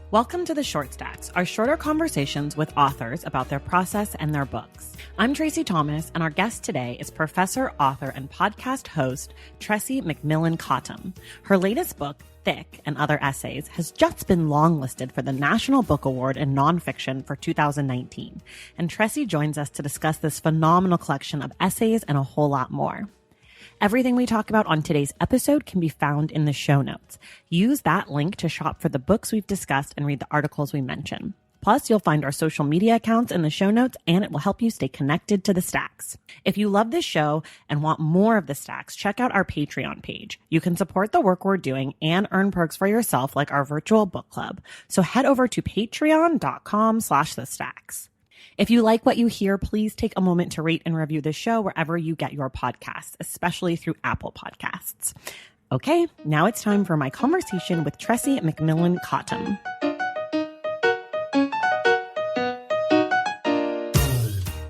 Welcome to the Short Stacks, our shorter conversations with authors about their process and their books. I'm Tressie Thomas, and our guest today is professor, author, and podcast host Tressie McMillan Cottom. Her latest book, Thick and Other Essays, has just been longlisted for the National Book Award in Nonfiction for 2019. And Tressie joins us to discuss this phenomenal collection of essays and a whole lot more. Everything we talk about on today's episode can be found in the show notes. Use that link to shop for the books we've discussed and read the articles we mention. Plus, you'll find our social media accounts in the show notes, and it will help you stay connected to the Stacks. If you love this show and want more of the Stacks, check out our Patreon page. You can support the work we're doing and earn perks for yourself like our virtual book club. So head over to patreon.com/thestacks. If you like what you hear, please take a moment to rate and review the show wherever you get your podcasts, especially through Apple Podcasts. Okay, now it's time for my conversation with Tressie McMillan Cottom.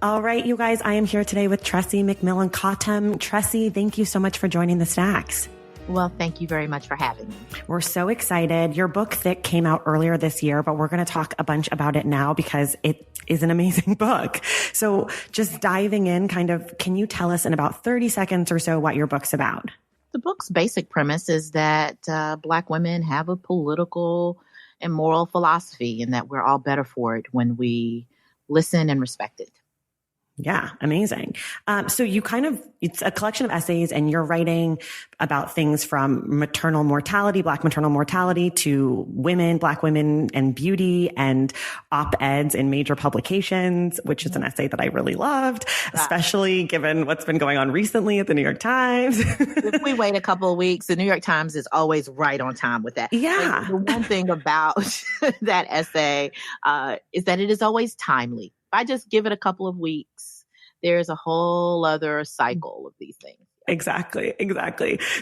All right, you guys, I am here today with Tressie McMillan Cottom. Tressie, thank you so much for joining the Stacks. Well, thank you very much for having me. We're so excited. Your book, Thick, came out earlier this year, but we're going to talk a bunch about it now because it is an amazing book. So just diving in, can you tell us in about 30 seconds or so what your book's about? The book's basic premise is that Black women have a political and moral philosophy and that we're all better for it when we listen and respect it. Yeah, amazing. So it's a collection of essays and you're writing about things from maternal mortality, Black maternal mortality, to women, Black women and beauty, and op-eds in major publications, which is an essay that I really loved, especially given what's been going on recently at the New York Times. If we wait a couple of weeks, the New York Times is always right on time with that. Yeah. Like, the one thing about that essay is that it is always timely. If I just give it a couple of weeks, there's a whole other cycle of these things. Exactly.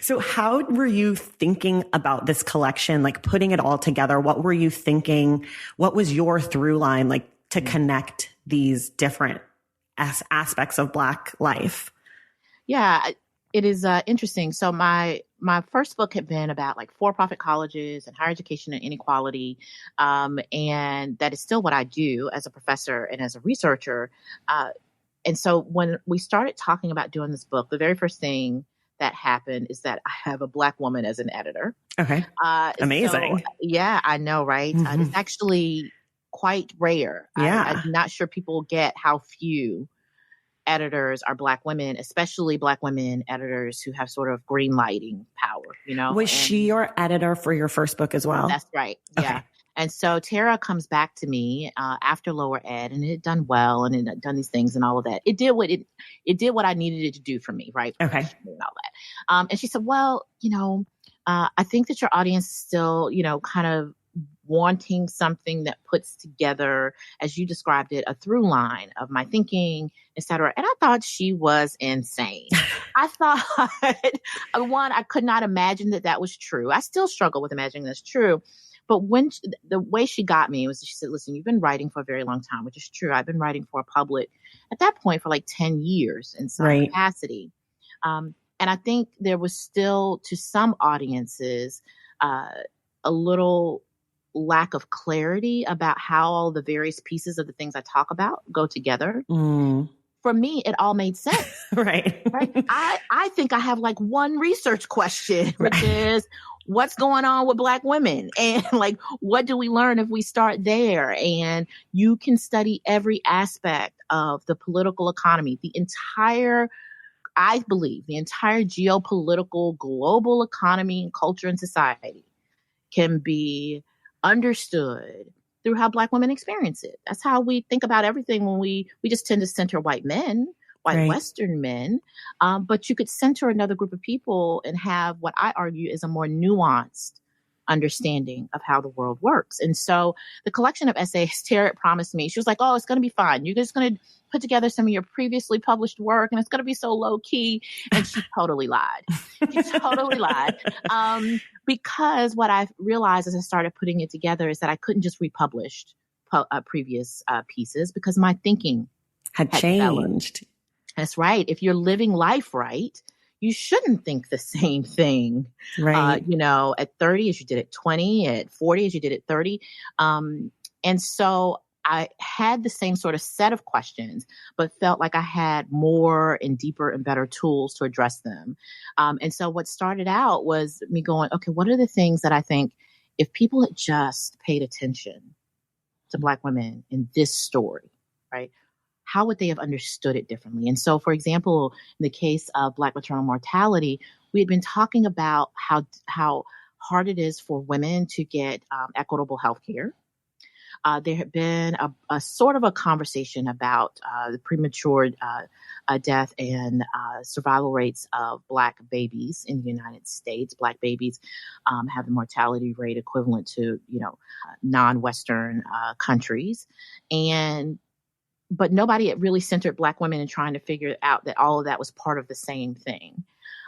So how were you thinking about this collection, like putting it all together? What were you thinking? What was your through line, like to connect these different aspects of Black life? Yeah, it is interesting. So my first book had been about like for-profit colleges and higher education and inequality. And that is still what I do as a professor and as a researcher. And so when we started talking about doing this book, the very first thing that happened is that I have a Black woman as an editor. Okay. Amazing. So, yeah, I know, right? Mm-hmm. It's actually quite rare. Yeah. I'm not sure people get how few editors are Black women, especially Black women editors who have sort of green lighting power, you know? Was she your editor for your first book as well? That's right. Okay. Yeah. And so Tara comes back to me after lower ed, and it had done well, and it had done these things and all of that. It did what I needed it to do for me, right? Okay. And all that. And she said, well, I think that your audience is still, kind of wanting something that puts together, as you described it, a through line of my thinking, et cetera. And I thought she was insane. I thought, one, I could not imagine that was true. I still struggle with imagining that's true. But the way she got me was she said, listen, you've been writing for a very long time, which is true. I've been writing for a public at that point for like 10 years in some capacity. And I think there was still, to some audiences, a little lack of clarity about how all the various pieces of the things I talk about go together. Mm. For me, it all made sense. Right. I think I have like one research question, which is, what's going on with Black women? And like, what do we learn if we start there? And you can study every aspect of the political economy, I believe the entire geopolitical global economy and culture and society can be understood through how Black women experience it. That's how we think about everything when we just tend to center white Western men. But you could center another group of people and have what I argue is a more nuanced understanding of how the world works. And so the collection of essays, Tara promised me, she was like, oh, it's going to be fun. You're just going to put together some of your previously published work and it's going to be so low key. And she totally lied. Because what I realized as I started putting it together is that I couldn't just republish previous pieces because my thinking had changed. Developed. That's right. If you're living life right, you shouldn't think the same thing, Right. at 30 as you did at 20, at 40 as you did at 30. And so I had the same sort of set of questions, but felt like I had more and deeper and better tools to address them. And so what started out was me going, okay, what are the things that I think if people had just paid attention to Black women in this story, right? How would they have understood it differently? And so, for example, in the case of Black maternal mortality, we had been talking about how hard it is for women to get equitable health care. There had been a sort of a conversation about the premature death and survival rates of Black babies in the United States. Black babies have a mortality rate equivalent to, non-Western countries. But nobody had really centered Black women in trying to figure out that all of that was part of the same thing.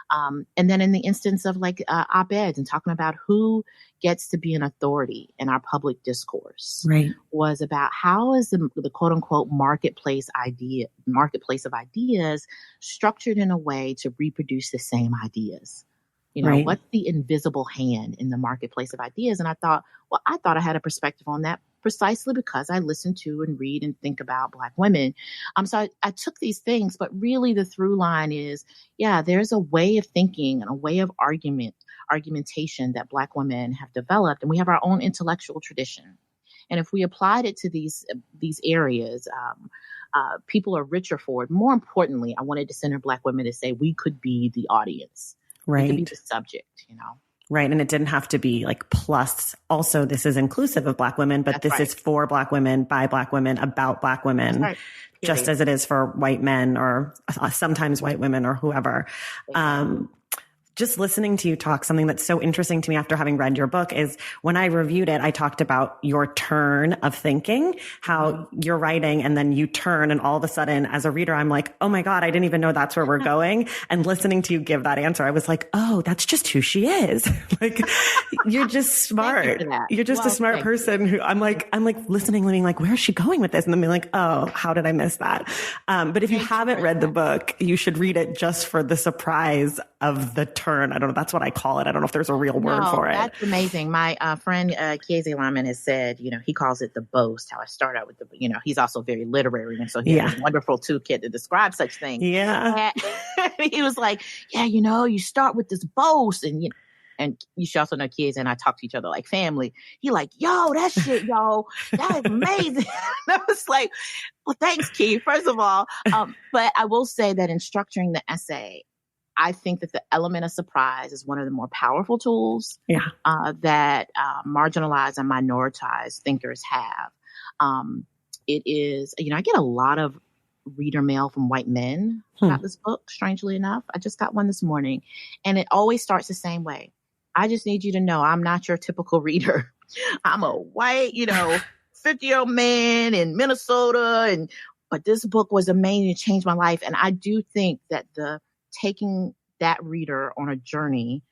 And then in the instance of op-eds and talking about who gets to be an authority in our public discourse, right, was about how is the quote unquote marketplace of ideas structured in a way to reproduce the same ideas. Right. What's the invisible hand in the marketplace of ideas? And I thought I had a perspective on that precisely because I listen to and read and think about Black women. So I took these things, but really the through line is, there's a way of thinking and a way of argumentation that Black women have developed, and we have our own intellectual tradition. And if we applied it to these areas, people are richer for it. More importantly, I wanted to center Black women to say we could be the audience. Right. We could be the subject, Right. And it didn't have to be plus. Also, this is inclusive of Black women, but this is for Black women, by Black women, about Black women, right, just as it is for white men or sometimes white women or whoever. Just listening to you talk, something that's so interesting to me after having read your book is when I reviewed it, I talked about your turn of thinking, how you're writing and then you turn and all of a sudden as a reader, I'm like, oh my God, I didn't even know that's where we're going. And listening to you give that answer, I was like, oh, that's just who she is. You're just smart. You're just a smart person who I'm like listening, living like, where is she going with this? And then being like, oh, how did I miss that? But if you haven't read the book, you should read it just for the surprise of the turn. I don't know. That's what I call it. I don't know if there's a real word for it. That's amazing. My friend Kiese Lyman has said, he calls it the boast. How I start out with he's also very literary. And so he has a wonderful toolkit to describe such things. Yeah. And he was like, you start with this boast and you should also know Kiese and I talk to each other like family. He like, yo, that shit, that is amazing. I was like, well, thanks, Keith, first of all. But I will say that in structuring the essay, I think that the element of surprise is one of the more powerful tools that marginalized and minoritized thinkers have. It is, I get a lot of reader mail from white men about this book, strangely enough. I just got one this morning, and it always starts the same way. I just need you to know I'm not your typical reader. I'm a white, 50-year-old man in Minnesota, but this book was amazing. It changed my life. And I do think that taking that reader on a journey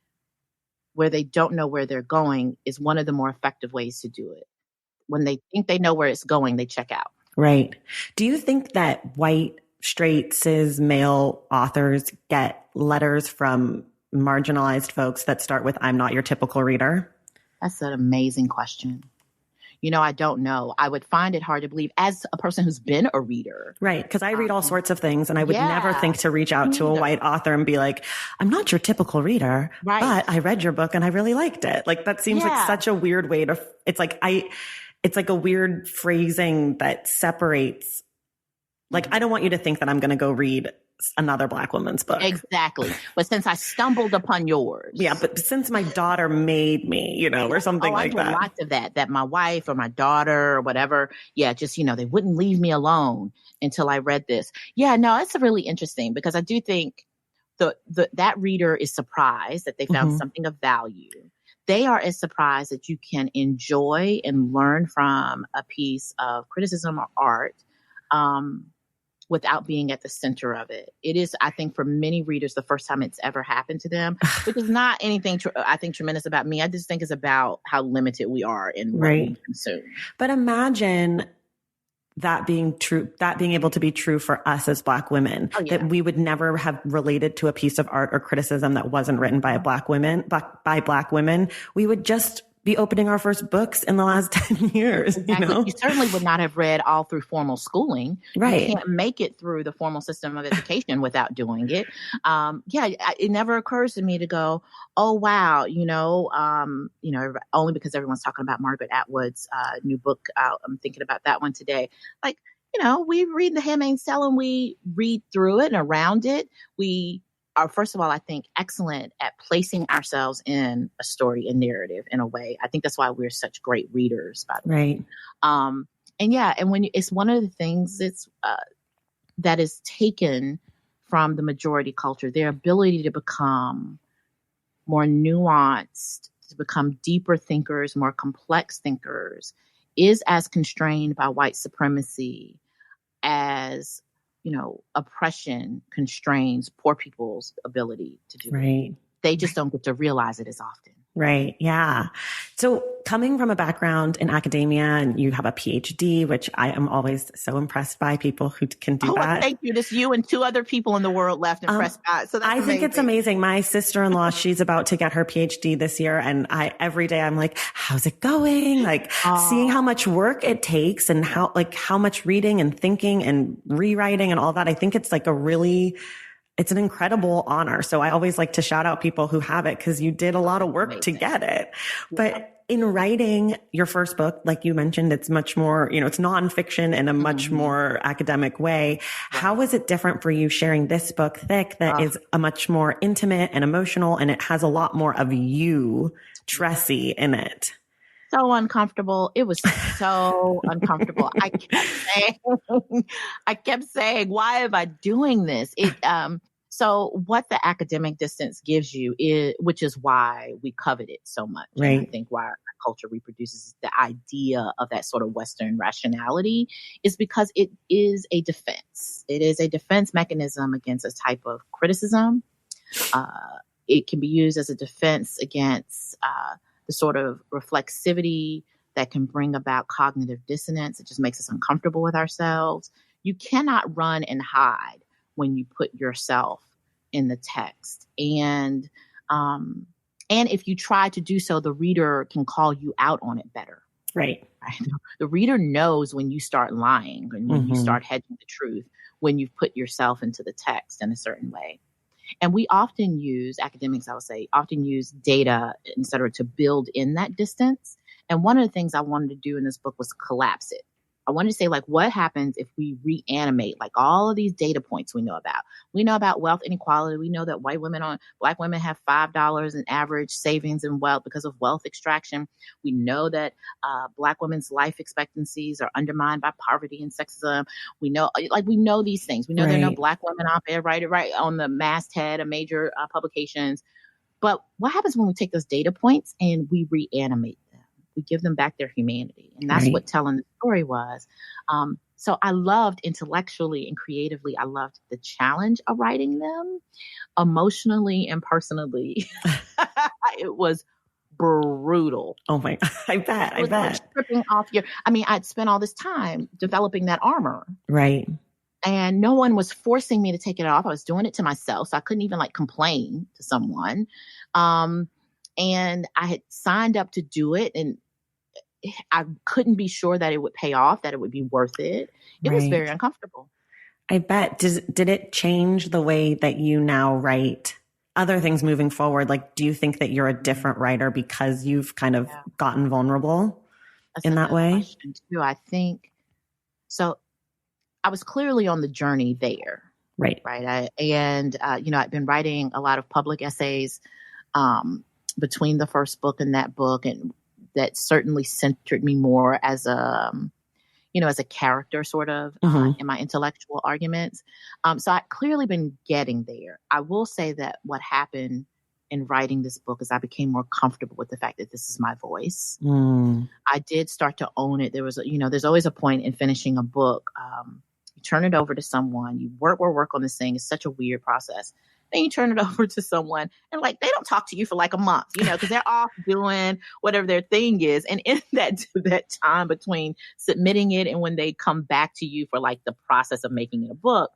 where they don't know where they're going is one of the more effective ways to do it. When they think they know where it's going, they check out. Right. Do you think that white, straight, cis, male authors get letters from marginalized folks that start with, I'm not your typical reader? That's an amazing question. I don't know. I would find it hard to believe as a person who's been a reader. Right. Because I read all sorts of things and I would never think to reach out to a white author and be like, I'm not your typical reader, but I read your book and I really liked it. That seems like such a weird way to, it's like a weird phrasing that separates. I don't want you to think that I'm going to go read another Black woman's book. Exactly. But since I stumbled upon yours. Yeah, but since my daughter made me, or something like that. Lots of that my wife or my daughter or whatever, just, they wouldn't leave me alone until I read this. Yeah, no, it's really interesting because I do think that reader is surprised that they found something of value. They are as surprised that you can enjoy and learn from a piece of criticism or art, without being at the center of it. It is, I think, for many readers, the first time it's ever happened to them, which is not anything I think tremendous about me. I just think it's about how limited we are in what we consume. But imagine that being able to be true for us as Black women, that we would never have related to a piece of art or criticism that wasn't written by Black women. We would just be opening our first books in the last 10 years. Exactly. You certainly would not have read all through formal schooling. Right. You can't make it through the formal system of education without doing it. It never occurs to me to go, oh, wow, only because everyone's talking about Margaret Atwood's new book out. I'm thinking about that one today. Like, we read The Handmaid's Tale and we read through it and around it. We are, first of all, I think, excellent at placing ourselves in a story and narrative in a way. I think that's why we're such great readers, by the way. And when it's one of the things that is taken from the majority culture, their ability to become more nuanced, to become deeper thinkers, more complex thinkers, is as constrained by white supremacy as oppression constrains poor people's ability to do it. They just don't get to realize it as often. Right. Yeah. So coming from a background in academia, and you have a PhD, which I am always so impressed by people who can do that. Thank you. Just you and two other people in the world left in Prescott. So that's I think it's amazing. My sister-in-law, she's about to get her PhD this year. And every day I'm like, how's it going? Like seeing how much work it takes and how much reading and thinking and rewriting and all that. I think it's it's an incredible honor. So I always like to shout out people who have it because you did a lot of work to get it. But in writing your first book, like you mentioned, it's much more, it's nonfiction in a much more academic way. How was it different for you sharing this book, Thick, that is a much more intimate and emotional, and it has a lot more of you, Tressie, in it? So uncomfortable. It was so uncomfortable. I kept saying, why am I doing this? So what the academic distance gives you which is why we covet it so much. Right. And I think why our culture reproduces the idea of that sort of Western rationality is because it is a defense. It is a defense mechanism against a type of criticism. It can be used as a defense against the sort of reflexivity that can bring about cognitive dissonance. It just makes us uncomfortable with ourselves. You cannot run and hide when you put yourself in the text. And if you try to do so, the reader can call you out on it better. Right. The reader knows when you start lying and when you start hedging the truth, when you've put yourself into the text in a certain way. And we often use, academics, I would say, often use data, et cetera, to build in that distance. And one of the things I wanted to do in this book was collapse it. I wanted to say, what happens if we reanimate, all of these data points we know about? We know about wealth inequality. We know that Black women have $5 in average savings and wealth because of wealth extraction. We know that Black women's life expectancies are undermined by poverty and sexism. We know, we know these things. We know there are no Black women op-ed right on the masthead of major publications. But what happens when we take those data points and we reanimate them? We give them back their humanity. And that's what telling the story was. So I loved intellectually and creatively, I loved the challenge of writing them. Emotionally and personally, it was brutal. Oh my, I bet. Stripping off I'd spent all this time developing that armor. Right. And no one was forcing me to take it off. I was doing it to myself. So I couldn't even complain to someone. And I had signed up to do it, and I couldn't be sure that it would pay off, that it would be worth it. It was very uncomfortable. I bet. Did it change the way that you now write other things moving forward? Do you think that you're a different writer because you've kind of gotten vulnerable in that way? Question too. I think so. I was clearly on the journey there. Right. Right. I'd been writing a lot of public essays between the first book and that book, and that certainly centered me more as a character sort of in my intellectual arguments. So I'd clearly been getting there. I will say that what happened in writing this book is I became more comfortable with the fact that this is my voice. I did start to own it. There was, there's always a point in finishing a book. You turn it over to someone, you work on this thing. It's such a weird process. Then you turn it over to someone and like, they don't talk to you for like a month, because they're off doing whatever their thing is. And in that time between submitting it and when they come back to you for like the process of making it a book,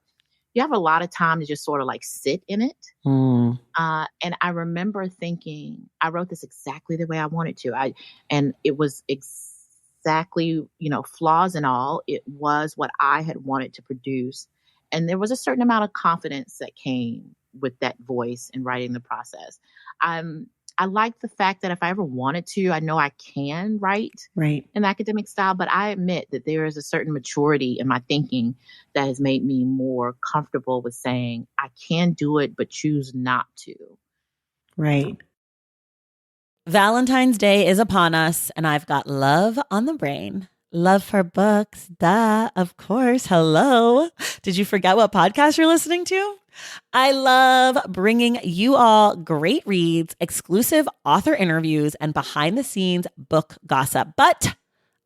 you have a lot of time to just sort of like sit in it. And I remember thinking, I wrote this exactly the way I wanted to. And it was exactly, flaws and all. It was what I had wanted to produce. And there was a certain amount of confidence that came with that voice in writing the process. I like the fact that if I ever wanted to, I know I can write in academic style, but I admit that there is a certain maturity in my thinking that has made me more comfortable with saying I can do it, but choose not to. Right. Valentine's Day is upon us, and I've got love on the brain. Love for books. Duh, of course. Hello. Did you forget what podcast you're listening to? I love bringing you all great reads, exclusive author interviews, and behind the scenes book gossip. But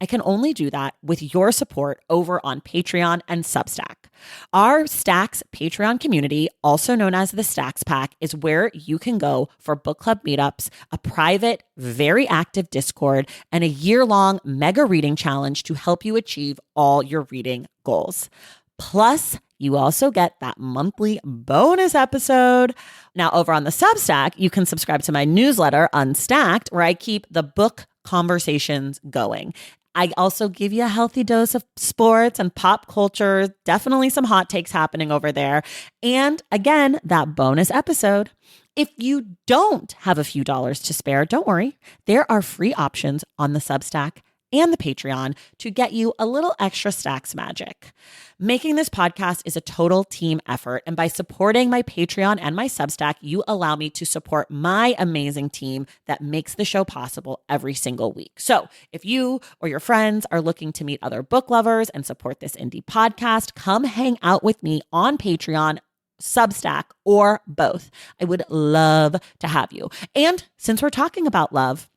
I can only do that with your support over on Patreon and Substack. Our Stacks Patreon community, also known as the Stacks Pack, is where you can go for book club meetups, a private, very active Discord, and a year-long mega reading challenge to help you achieve all your reading goals. Plus, you also get that monthly bonus episode. Now, over on the Substack, you can subscribe to my newsletter, Unstacked, where I keep the book conversations going. I also give you a healthy dose of sports and pop culture, definitely some hot takes happening over there. And again, that bonus episode. If you don't have a few dollars to spare, don't worry. There are free options on the Substack and the Patreon to get you a little extra Stacks magic. Making this podcast is a total team effort, and by supporting my Patreon and my Substack, you allow me to support my amazing team that makes the show possible every single week. So if you or your friends are looking to meet other book lovers and support this indie podcast, come hang out with me on Patreon, Substack, or both. I would love to have you. And since we're talking about love,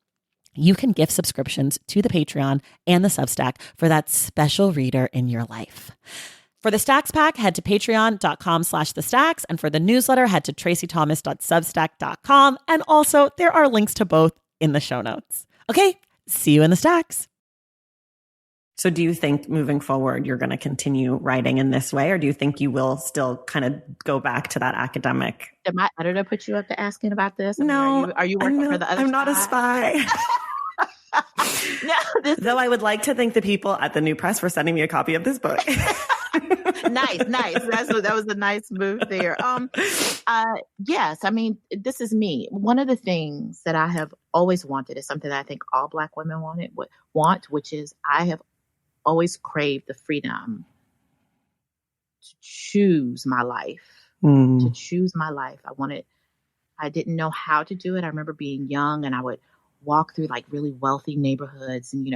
you can gift subscriptions to the Patreon and the Substack for that special reader in your life. For the Stacks Pack, head to patreon.com/thestacks. And for the newsletter, head to tracythomas.substack.com. And also, there are links to both in the show notes. Okay, see you in the Stacks. So do you think moving forward, you're going to continue writing in this way? Or do you think you will still kind of go back to that academic? Did my editor put you up to asking about this? No. Are you working for the other I'm side? not a spy. No, though I would like to thank the people at the New Press for sending me a copy of this book. Nice. That was a nice move there. Yes, I mean, this is me. One of the things that I have always wanted is something that I think all Black women want, which is I have always craved the freedom to choose my life. To choose my life. I didn't know how to do it. I remember being young and I would walk through like really wealthy neighborhoods, and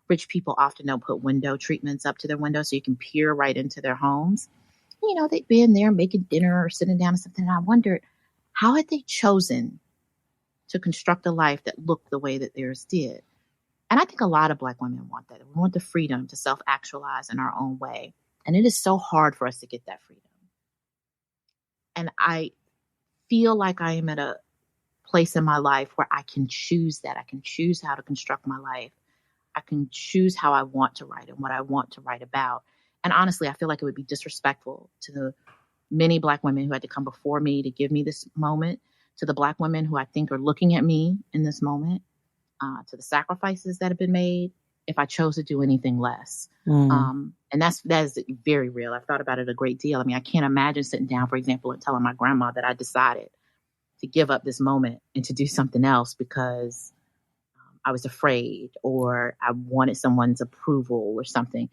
rich people often don't put window treatments up to their windows so you can peer right into their homes. They'd be in there making dinner or sitting down or something. And I wondered, how had they chosen to construct a life that looked the way that theirs did? And I think a lot of Black women want that. We want the freedom to self-actualize in our own way. And it is so hard for us to get that freedom. And I feel like I am at a place in my life where I can choose that. I can choose how to construct my life. I can choose how I want to write and what I want to write about. And honestly, I feel like it would be disrespectful to the many Black women who had to come before me to give me this moment, to the Black women who I think are looking at me in this moment, to the sacrifices that have been made, if I chose to do anything less. And that is very real. I've thought about it a great deal. I mean, I can't imagine sitting down, for example, and telling my grandma that I decided to give up this moment and to do something else because I was afraid or I wanted someone's approval or something.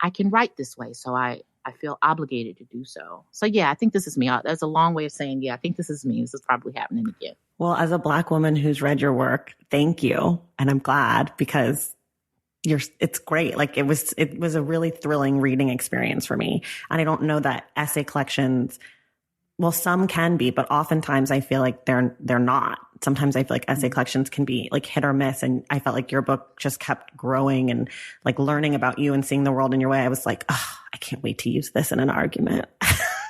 I can write this way, so I feel obligated to do so. So yeah, I think this is me. That's a long way of saying, yeah, I think this is me. This is probably happening again. Well, as a Black woman who's read your work, thank you. And I'm glad because it's great. Like it was a really thrilling reading experience for me. And I don't know that essay collections, well, some can be, but oftentimes I feel like they're not. Sometimes I feel like essay collections can be like hit or miss. And I felt like your book just kept growing and like learning about you and seeing the world in your way. I was like, oh, I can't wait to use this in an argument.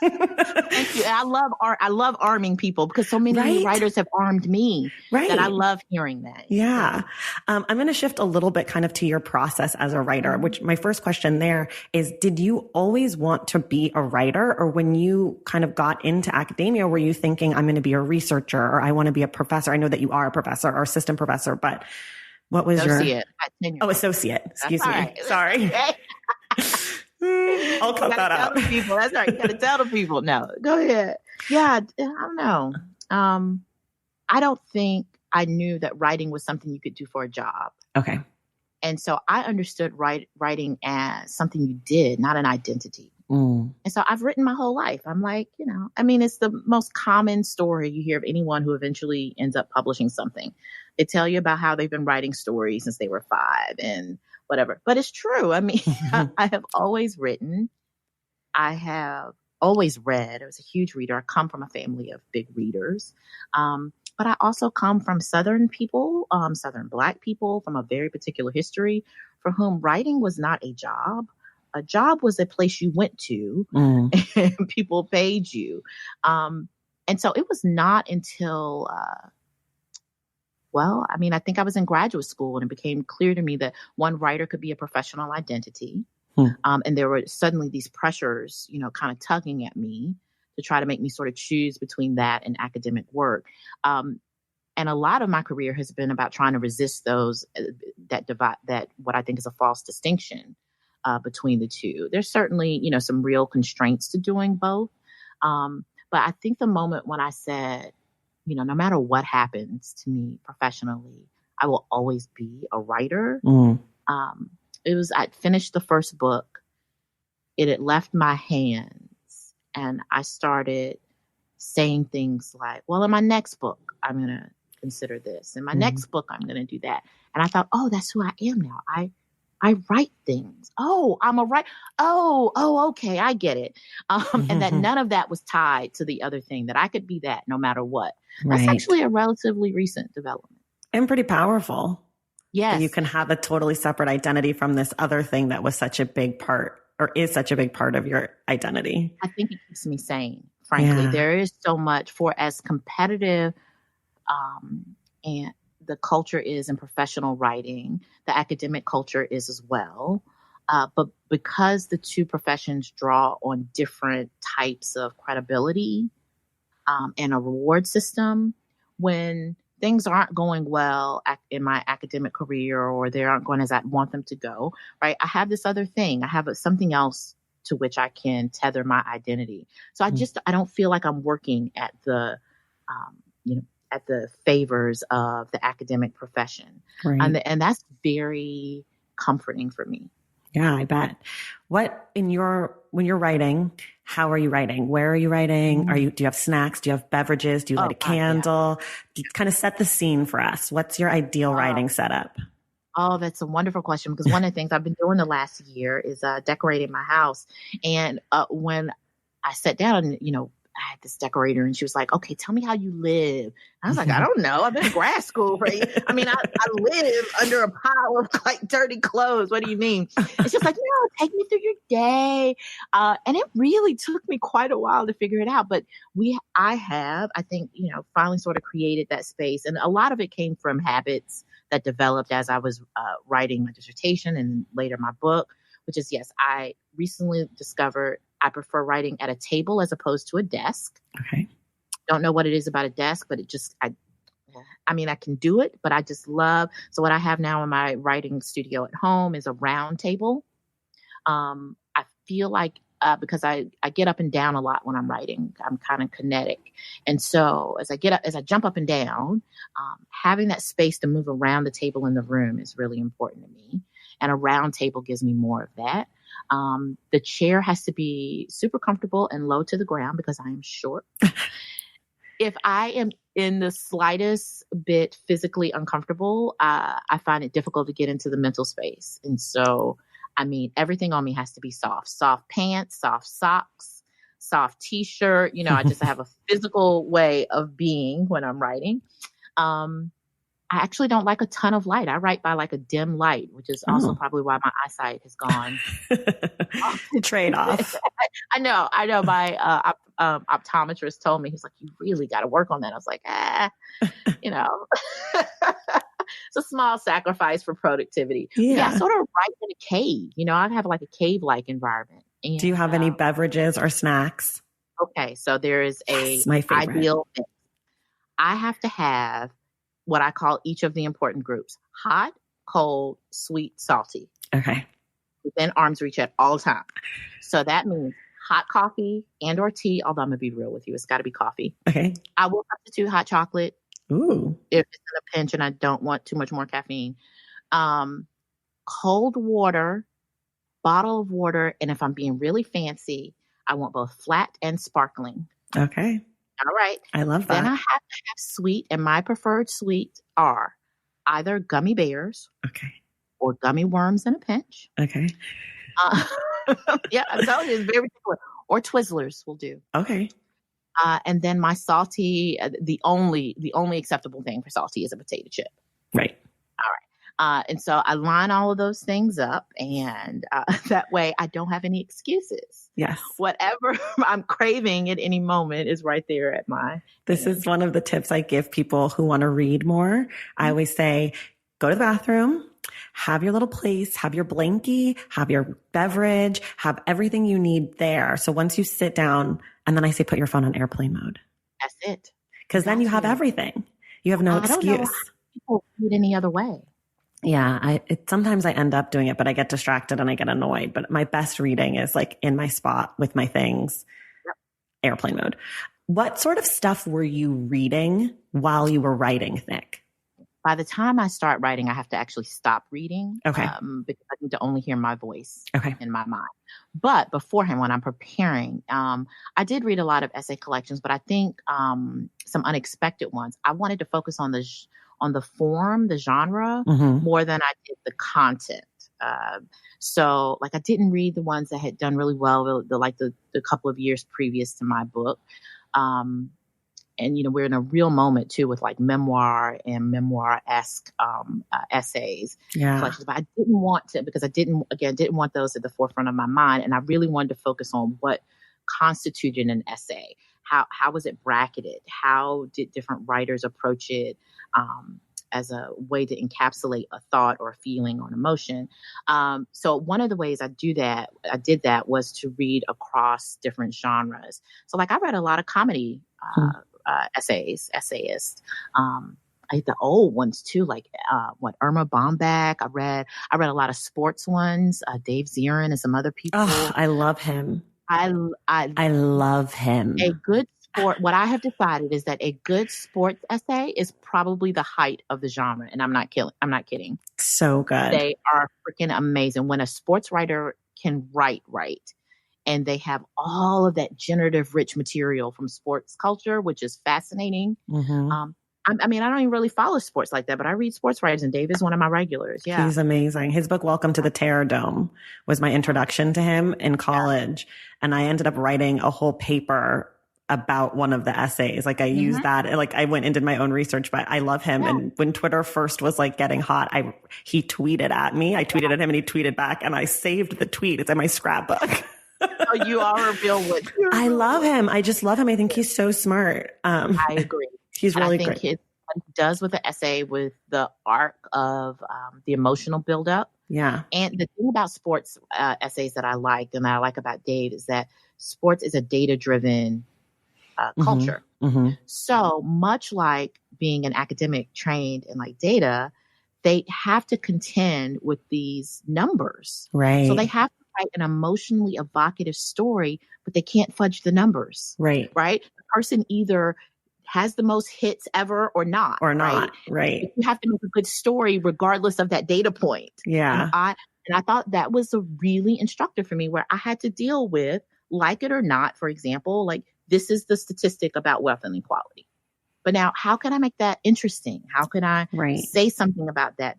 Thank you. And I love art. I love arming people because so many writers have armed me that I love hearing that. Yeah. I'm going to shift a little bit kind of to your process as a writer, which my first question there is, did you always want to be a writer, or when you kind of got into academia, were you thinking I'm going to be a researcher or I want to be a professor? I know that you are a professor or assistant professor, but what was associate. Associate. Excuse me. Right. Sorry. I'll cut that out. People. That's right. You got to tell the people. No, go ahead. Yeah, I don't know. I don't think I knew that writing was something you could do for a job. Okay. And so I understood writing as something you did, not an identity. And so I've written my whole life. I'm like, it's the most common story you hear of anyone who eventually ends up publishing something. They tell you about how they've been writing stories since they were 5 and whatever. But it's true. I mean, I have always written. I have always read. I was a huge reader. I come from a family of big readers. But I also come from Southern people, Southern Black people from a very particular history for whom writing was not a job. A job was a place you went to and people paid you. And so it was not until, I think I was in graduate school and it became clear to me that one writer could be a professional identity. And there were suddenly these pressures, kind of tugging at me to try to make me sort of choose between that and academic work. And a lot of my career has been about trying to resist those that divide, that what I think is a false distinction between the two. There's certainly, some real constraints to doing both. But I think the moment when I said, no matter what happens to me professionally, I will always be a writer. I'd finished the first book. It had left my hands and I started saying things like, well, in my next book, I'm going to consider this. In my next book, I'm going to do that. And I thought, oh, that's who I am now. I write things. Oh, I'm a writer. Oh, okay. I get it. And that none of that was tied to the other thing, that I could be that no matter what. That's actually a relatively recent development. And pretty powerful. Yes. You can have a totally separate identity from this other thing that was such a big part, or is such a big part of your identity. I think it keeps me sane, frankly. There is so much, for as competitive and the culture is in professional writing, the academic culture is as well. But because the two professions draw on different types of credibility and a reward system, when things aren't going well in my academic career, or they aren't going as I want them to go, right? I have this other thing. I have something else to which I can tether my identity. So I don't feel like I'm working at the, at the favors of the academic profession. Right. And that's very comforting for me. Yeah, I bet. When you're writing, how are you writing? Where are you writing? Do you have snacks? Do you have beverages? Do you light a candle? Yeah. Kind of set the scene for us. What's your ideal writing setup? Oh, that's a wonderful question, because one of the things I've been doing the last year is decorating my house. And when I sat down, I had this decorator and she was like, okay, tell me how you live. I was like, I don't know. I've been in grad school, right? I mean, I live under a pile of dirty clothes. What do you mean? And she was like, no, take me through your day. And it really took me quite a while to figure it out. But I think, finally sort of created that space. And a lot of it came from habits that developed as I was writing my dissertation and later my book, which is, yes, I recently discovered I prefer writing at a table as opposed to a desk. Okay. Don't know what it is about a desk, but I can do it, but I just love. So what I have now in my writing studio at home is a round table. I feel like because I get up and down a lot when I'm writing, I'm kind of kinetic. And so as I jump up and down, having that space to move around the table in the room is really important to me. And a round table gives me more of that. The chair has to be super comfortable and low to the ground because I am short. If I am in the slightest bit physically uncomfortable, I find it difficult to get into the mental space. And so, everything on me has to be soft pants, soft socks, soft t-shirt. I just have a physical way of being when I'm writing. I actually don't like a ton of light. I write by like a dim light, which is also probably why my eyesight has gone. Trade off. I know. My optometrist told me, he's like, you really got to work on that. I was like, you know, it's a small sacrifice for productivity. Yeah, I sort of write in a cave. You know, I have like a cave-like environment. And, do you have any beverages or snacks? Okay, so there is my favorite. Ideal mix. I have to have what I call each of the important groups: hot, cold, sweet, salty. Okay. Within arm's reach at all times. So that means hot coffee and or tea, although I'm going to be real with you. It's got to be coffee. Okay. I will substitute hot chocolate. Ooh. If it's in a pinch and I don't want too much more caffeine. Cold water, bottle of water, and if I'm being really fancy, I want both flat and sparkling. Okay. All right. I love that. Then I have to have sweet, and my preferred sweets are either gummy bears. Okay. Or gummy worms in a pinch. Okay. Yeah, I'm telling you, it's very particular. Or Twizzlers will do. Okay. And then my salty, the only acceptable thing for salty is a potato chip. Right. All right. And so I line all of those things up, and that way I don't have any excuses. Yes. Whatever I'm craving at any moment is right there at my. This is one of the tips I give people who want to read more. I always say, go to the bathroom, have your little place, have your blankie, have your beverage, have everything you need there. So once you sit down, and then I say, put your phone on airplane mode. That's it. Because then you have everything. You have no excuse. Don't know how people read any other way. Yeah, sometimes I end up doing it, but I get distracted and I get annoyed. But my best reading is like in my spot with my things, airplane mode. What sort of stuff were you reading while you were writing, Nick? By the time I start writing, I have to actually stop reading. Okay. Because I need to only hear my voice in my mind. But beforehand, when I'm preparing, I did read a lot of essay collections, but I think some unexpected ones. I wanted to focus on the form, the genre, more than I did the content. So like I didn't read the ones that had done really well, the couple of years previous to my book. And, you know, we're in a real moment, too, with like memoir and memoir-esque essays. Yeah. Collections. But I didn't want to, because I didn't want those at the forefront of my mind. And I really wanted to focus on what constituted an essay. How was it bracketed? How did different writers approach it as a way to encapsulate a thought or a feeling or an emotion? So one of the ways I did that was to read across different genres. So like I read a lot of comedy essayists. I the old ones too, like Irma Bombeck. I read a lot of sports ones, Dave Zirin and some other people. Oh, I love him. I love him. A good sport. What I have decided is that a good sports essay is probably the height of the genre, and I'm not kidding. So good. They are freaking amazing. When a sports writer can write, and they have all of that generative rich material from sports culture, which is fascinating. I mean, I don't even really follow sports like that, but I read sports writers, and Dave is one of my regulars. Yeah. He's amazing. His book, Welcome to the Terror Dome, was my introduction to him in college. Yeah. And I ended up writing a whole paper about one of the essays. Like I used that, like I went and did my own research, but I love him. Yeah. And when Twitter first was like getting hot, he tweeted at me. I tweeted at him and he tweeted back, and I saved the tweet. It's in my scrapbook. Oh, you are a real one. I love him. I just love him. I think he's so smart. I agree. He's really great. What he does with the essay, with the arc of the emotional buildup. Yeah. And the thing about sports essays that I liked and that I like about Dave is that sports is a data-driven culture. So much like being an academic trained in like data, they have to contend with these numbers. Right. So they have to write an emotionally evocative story, but they can't fudge the numbers. Right. Right. The person either has the most hits ever or not. Right. You have to make a good story regardless of that data point. Yeah. And I thought that was really instructive for me, where I had to deal with, like it or not, for example, like this is the statistic about wealth inequality. But now, how can I make that interesting? How can I say something about that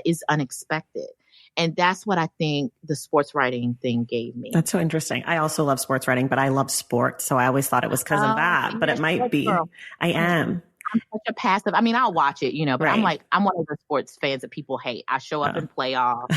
is unexpected? And that's what I think the sports writing thing gave me. That's so interesting. I also love sports writing, but I love sports. So I always thought it was because of that, but it might be. Girl. I am. I'm such a passive. I mean, I'll watch it, but Right. I'm one of the sports fans that people hate. I show up in playoffs.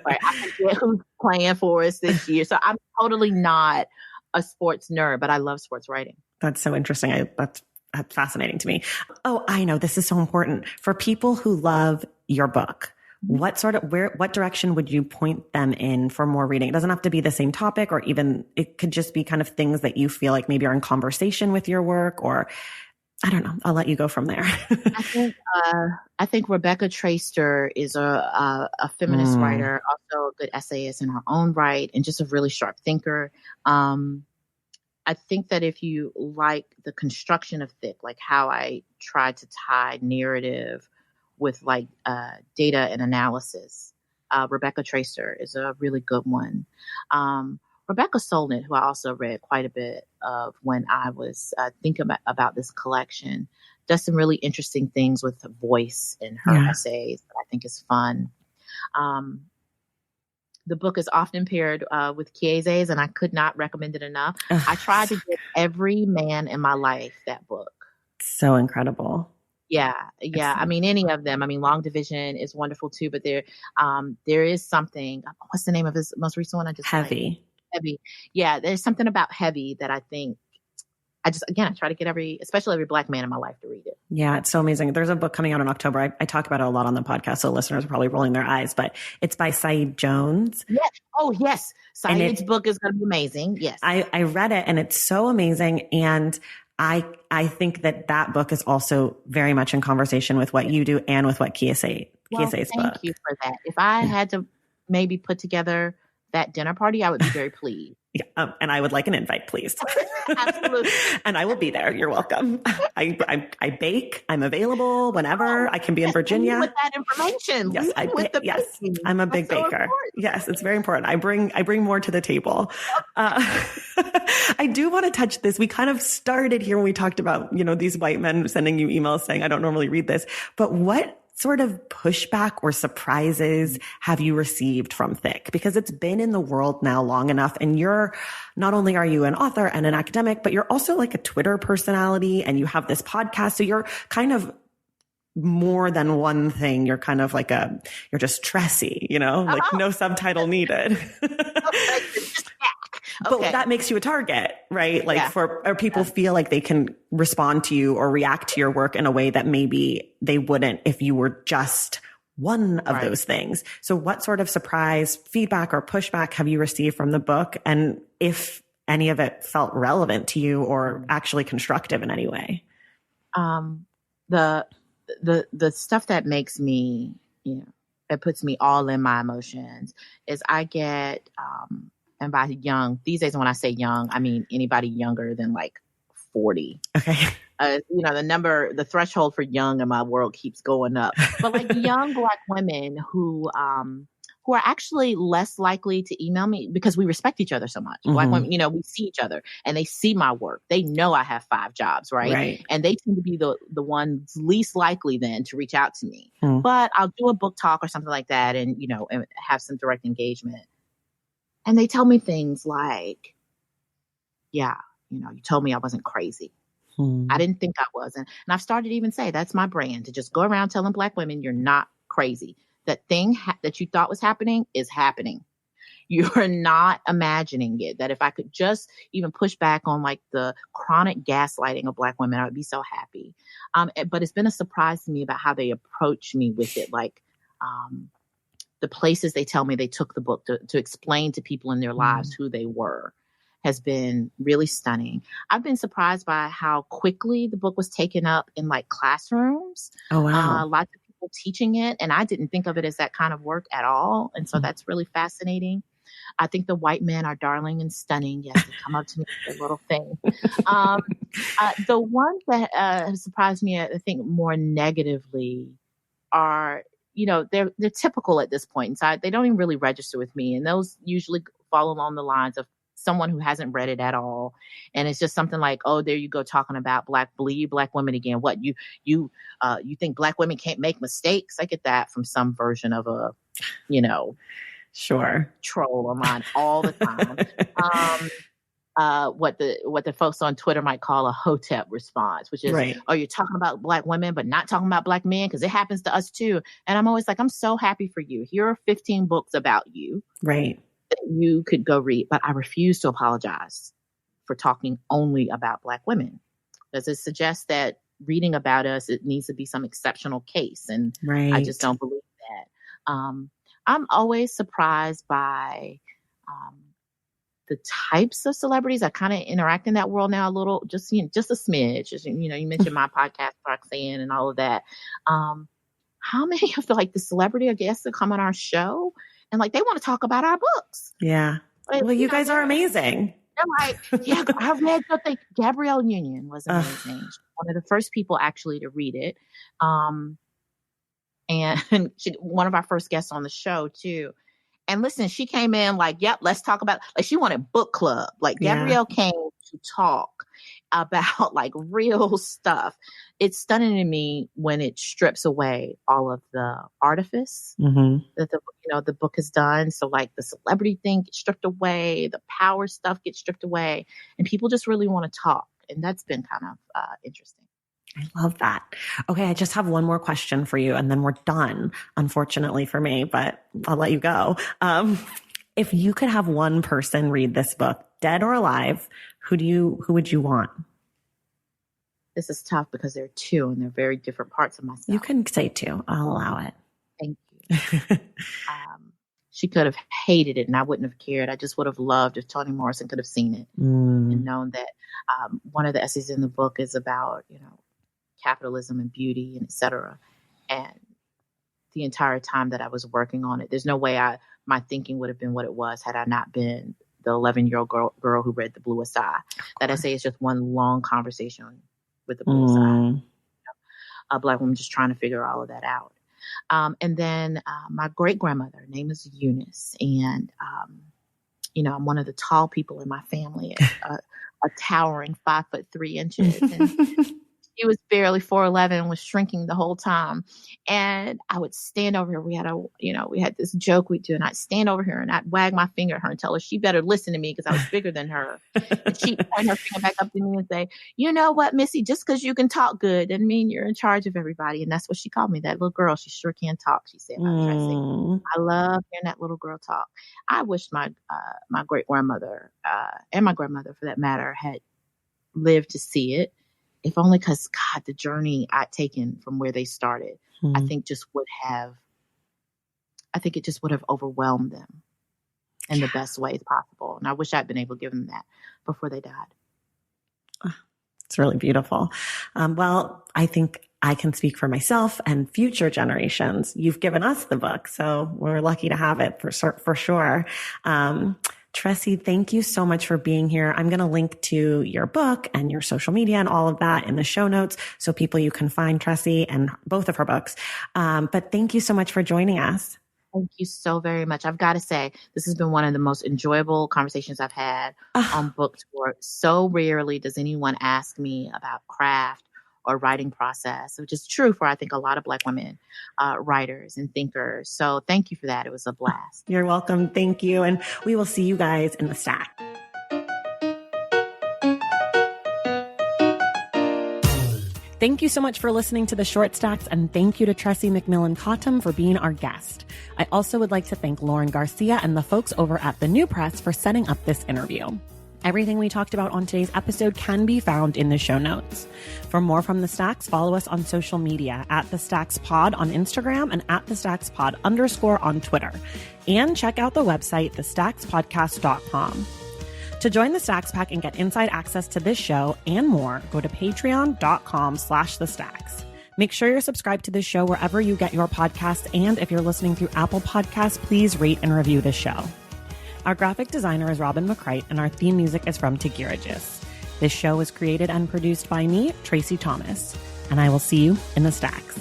Right? I forget who's playing for us this year. So I'm totally not a sports nerd, but I love sports writing. That's so interesting. That's fascinating to me. Oh, I know. This is so important for people who love your book. What direction would you point them in for more reading? It doesn't have to be the same topic, or even it could just be kind of things that you feel like maybe are in conversation with your work, or I don't know. I'll let you go from there. I think Rebecca Traister is a feminist writer, also a good essayist in her own right, and just a really sharp thinker. I think that if you like the construction of Thick, like how I try to tie narrative with like data and analysis, Rebecca Traister is a really good one. Rebecca Solnit, who I also read quite a bit of when I was thinking about this collection, does some really interesting things with voice in her essays that I think is fun. The book is often paired with Chiese's, and I could not recommend it enough. I tried to give every man in my life that book. So incredible. Yeah. I mean, any of them. I mean, Long Division is wonderful too, but there is something. What's the name of his most recent one? Heavy. Heavy. Yeah, there's something about Heavy that I think I try to get especially every Black man in my life to read it. Yeah, it's so amazing. There's a book coming out in October. I talk about it a lot on the podcast, so listeners are probably rolling their eyes, but it's by Saeed Jones. Yes. Oh, yes. Saeed's book is going to be amazing. Yes. I read it and it's so amazing. And I think that book is also very much in conversation with what you do and with what Chiese's book. Thank you for that. If I had to maybe put together that dinner party, I would be very pleased. Yeah, and I would like an invite, please. Absolutely. And I will be there. You're welcome. I bake. I'm available whenever. I can be in Virginia. With that information. Yes, I'm a big baker. Yes, it's very important. I bring more to the table. I do want to touch this. We kind of started here when we talked about, these white men sending you emails saying, I don't normally read this, but what sort of pushback or surprises have you received from Thick? Because it's been in the world now long enough, and not only are you an author and an academic, but you're also like a Twitter personality, and you have this podcast. So you're kind of more than one thing. You're kind of like you're just Tressie, like no subtitle needed. But that makes you a target, right? Like or people feel like they can respond to you or react to your work in a way that maybe they wouldn't if you were just one of those things. So what sort of surprise, feedback, or pushback have you received from the book? And if any of it felt relevant to you or actually constructive in any way? The stuff that makes me, that puts me all in my emotions is I get, and by young, these days when I say young, I mean anybody younger than like 40. Okay. The threshold for young in my world keeps going up. But like young Black women who are actually less likely to email me because we respect each other so much. Mm-hmm. Black women, we see each other and they see my work. They know I have 5 jobs, right? And they tend to be the ones least likely then to reach out to me. Mm. But I'll do a book talk or something like that and, and have some direct engagement. And they tell me things like, you told me I wasn't crazy. I didn't think I was. And I've started to even say, that's my brand, to just go around telling Black women, you're not crazy. That thing that you thought was happening is happening. You're not imagining it. That if I could just even push back on like the chronic gaslighting of Black women, I would be so happy. But it's been a surprise to me about how they approach me with it. Like, the places they tell me they took the book to explain to people in their lives who they were has been really stunning. I've been surprised by how quickly the book was taken up in like classrooms. Oh, wow. Lots of people teaching it. And I didn't think of it as that kind of work at all. And so that's really fascinating. I think the white men are darling and stunning. Yes, they come up to me with a little thing. The ones that have surprised me, I think, more negatively are, they're typical at this point. So they don't even really register with me. And those usually fall along the lines of someone who hasn't read it at all. And it's just something like, oh, there you go talking about Black women again. What, you think Black women can't make mistakes? I get that from some version of a, sure, troll of mine all the time. what the folks on Twitter might call a hotep response, which is, right. oh, you're talking about Black women, but not talking about Black men, because it happens to us too. And I'm always like, I'm so happy for you. Here are 15 books about you, right, that you could go read. But I refuse to apologize for talking only about Black women, because it suggests that reading about us, it needs to be some exceptional case. And right. I just don't believe that. I'm always surprised by the types of celebrities. I kind of interact in that world now a little, just a smidge. You mentioned my podcast, Roxanne, and all of that. How many of the celebrity guests that come on our show and they want to talk about our books? Yeah. Well, you guys are amazing. Right. Yeah, I read something. Gabrielle Union was amazing. She's one of the first people actually to read it. And one of our first guests on the show too. And listen, she came in yep, let's talk about, she wanted book club. Gabrielle came to talk about real stuff. It's stunning to me when it strips away all of the artifice that the book has done. So the celebrity thing gets stripped away, the power stuff gets stripped away, and people just really want to talk. And that's been kind of interesting. I love that. Okay, I just have one more question for you and then we're done, unfortunately for me, but I'll let you go. If you could have one person read this book, dead or alive, who would you want? This is tough because there are two and they're very different parts of myself. You can say two. I'll allow it. Thank you. She could have hated it and I wouldn't have cared. I just would have loved if Toni Morrison could have seen it and known that one of the essays in the book is about, capitalism and beauty and et cetera. And the entire time that I was working on it, there's no way my thinking would have been what it was had I not been the 11-year-old girl who read The Bluest Eye. That essay is just one long conversation with the Bluest Eye. A Black woman just trying to figure all of that out. And then my great-grandmother, her name is Eunice. And, I'm one of the tall people in my family, a towering 5'3" And she was barely 4'11" and was shrinking the whole time. And I would stand over her. We had this joke we do, and I'd stand over her and I'd wag my finger at her and tell her she better listen to me because I was bigger than her. And she'd point her finger back up to me and say, you know what, Missy, just because you can talk good doesn't mean you're in charge of everybody. And that's what she called me, that little girl. She sure can talk, she said. I love hearing that little girl talk. I wish my great-grandmother and my grandmother, for that matter, had lived to see it. If only because, God, the journey I'd taken from where they started, I think it just would have overwhelmed them in the best ways possible. And I wish I'd been able to give them that before they died. It's really beautiful. Well, I think I can speak for myself and future generations. You've given us the book, so we're lucky to have it for sure. Tressie, thank you so much for being here. I'm going to link to your book and your social media and all of that in the show notes so you can find Tressie and both of her books. But thank you so much for joining us. Thank you so very much. I've got to say, this has been one of the most enjoyable conversations I've had on book tour. So rarely does anyone ask me about craft or writing process, which is true for, I think, a lot of Black women writers and thinkers. So thank you for that. It was a blast. You're welcome. Thank you. And we will see you guys in the stack. Thank you so much for listening to the Short Stacks, and thank you to Tressie McMillan Cottom for being our guest. I also would like to thank Lauren Garcia and the folks over at The New Press for setting up this interview. Everything we talked about on today's episode can be found in the show notes. For more from The Stacks, follow us on social media at The Stacks Pod on Instagram and at The Stacks Pod _ on Twitter. And check out the website, thestackspodcast.com. To join the Stacks Pack and get inside access to this show and more, go to patreon.com/thestacks. Make sure you're subscribed to this show wherever you get your podcasts. And if you're listening through Apple Podcasts, please rate and review this show. Our graphic designer is Robin McCrite, and our theme music is from Tegirigis. This show is created and produced by me, Tracy Thomas, and I will see you in the Stacks.